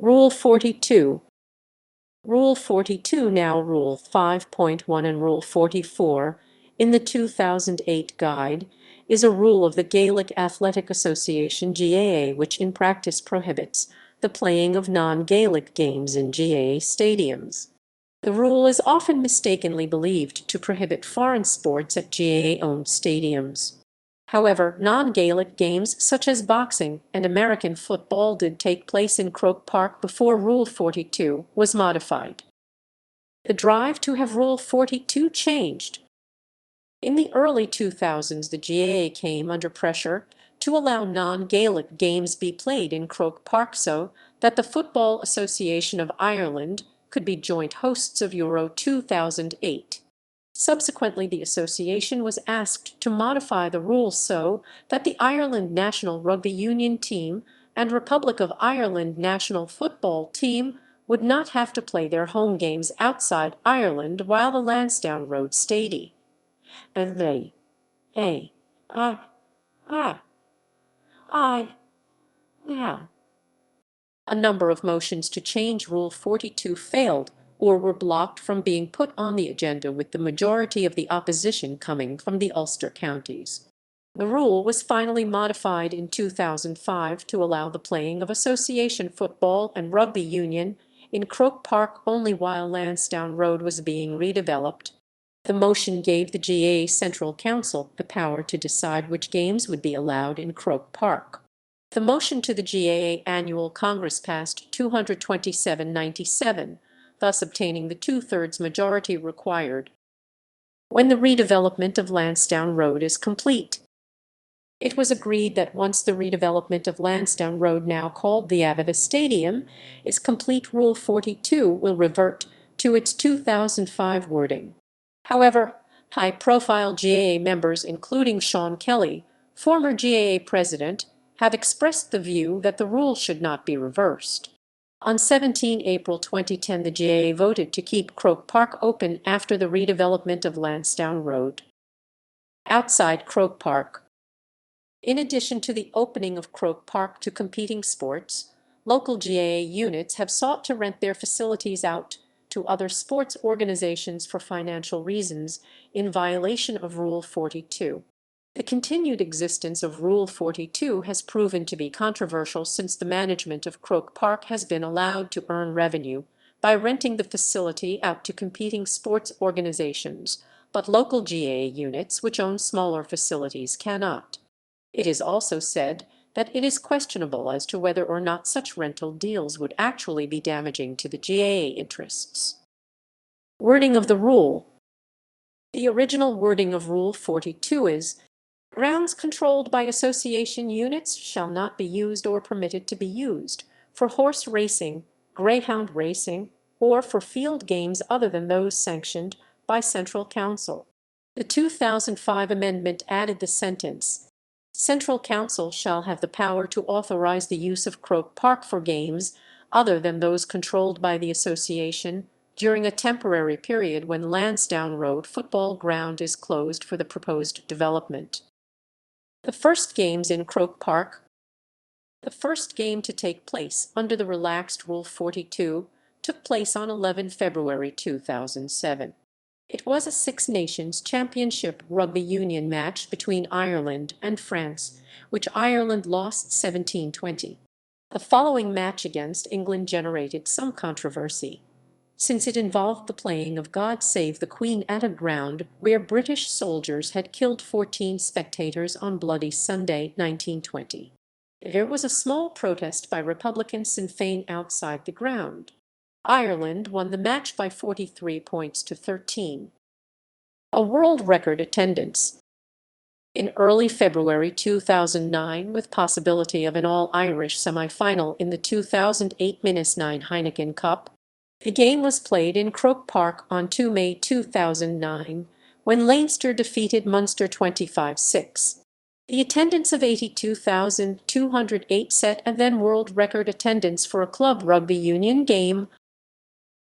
Rule 42. Rule 42, now Rule 5.1 and Rule 44 in the 2008 guide, is a rule of the Gaelic Athletic Association (GAA) which in practice prohibits the playing of non-Gaelic games in GAA stadiums. The rule is often mistakenly believed to prohibit foreign sports at GAA-owned stadiums. However, non-Gaelic games such as boxing and American football did take place in Croke Park before Rule 42 was modified. The drive to have Rule 42 changed. In the early 2000s, the GAA came under pressure to allow non-Gaelic games be played in Croke Park so that the Football Association of Ireland could be joint hosts of Euro 2008. Subsequently, the association was asked to modify the rules so that the Ireland national rugby union team and Republic of Ireland national football team would not have to play their home games outside Ireland while the Lansdowne Road Stadium and they now. A number of motions to change Rule 42 failed or were blocked from being put on the agenda, with the majority of the opposition coming from the Ulster counties. The rule was finally modified in 2005 to allow the playing of association football and rugby union in Croke Park only while Lansdowne Road was being redeveloped. The motion gave the GAA Central Council the power to decide which games would be allowed in Croke Park. The motion to the GAA Annual Congress passed 227-97, thus obtaining the two-thirds majority required. When the redevelopment of Lansdowne Road is complete, it was agreed that once the redevelopment of Lansdowne Road, now called the Aviva Stadium, is complete, Rule 42 will revert to its 2005 wording. However, high-profile GAA members, including Sean Kelly, former GAA president, have expressed the view that the rule should not be reversed. On 17 April 2010, the GAA voted to keep Croke Park open after the redevelopment of Lansdowne Road. Outside Croke Park. In addition to the opening of Croke Park to competing sports, local GAA units have sought to rent their facilities out to other sports organizations for financial reasons, in violation of Rule 42. The continued existence of Rule 42 has proven to be controversial since the management of Croke Park has been allowed to earn revenue by renting the facility out to competing sports organizations, but local GAA units which own smaller facilities cannot. It is also said that it is questionable as to whether or not such rental deals would actually be damaging to the GAA interests. Wording of the rule. The original wording of Rule 42 is, "Grounds controlled by association units shall not be used or permitted to be used for horse racing, greyhound racing, or for field games other than those sanctioned by Central Council." The 2005 amendment added the sentence, "Central Council shall have the power to authorize the use of Croke Park for games other than those controlled by the association during a temporary period when Lansdowne Road football ground is closed for the proposed development." The first games in Croke Park. The first game to take place under the relaxed Rule 42 took place on 11 February 2007. It was a Six Nations Championship rugby union match between Ireland and France, which Ireland lost 17-20. The following match against England generated some controversy, since it involved the playing of God Save the Queen at a ground where British soldiers had killed 14 spectators on Bloody Sunday, 1920. There was a small protest by Republican Sinn Féin outside the ground. Ireland won the match by 43 points to 13. A world record attendance. In early February 2009, with possibility of an all-Irish semi-final in the 2008 -9 Heineken Cup, the game was played in Croke Park on 2 May 2009, when Leinster defeated Munster 25-6. The attendance of 82,208 set a then world record attendance for a club rugby union game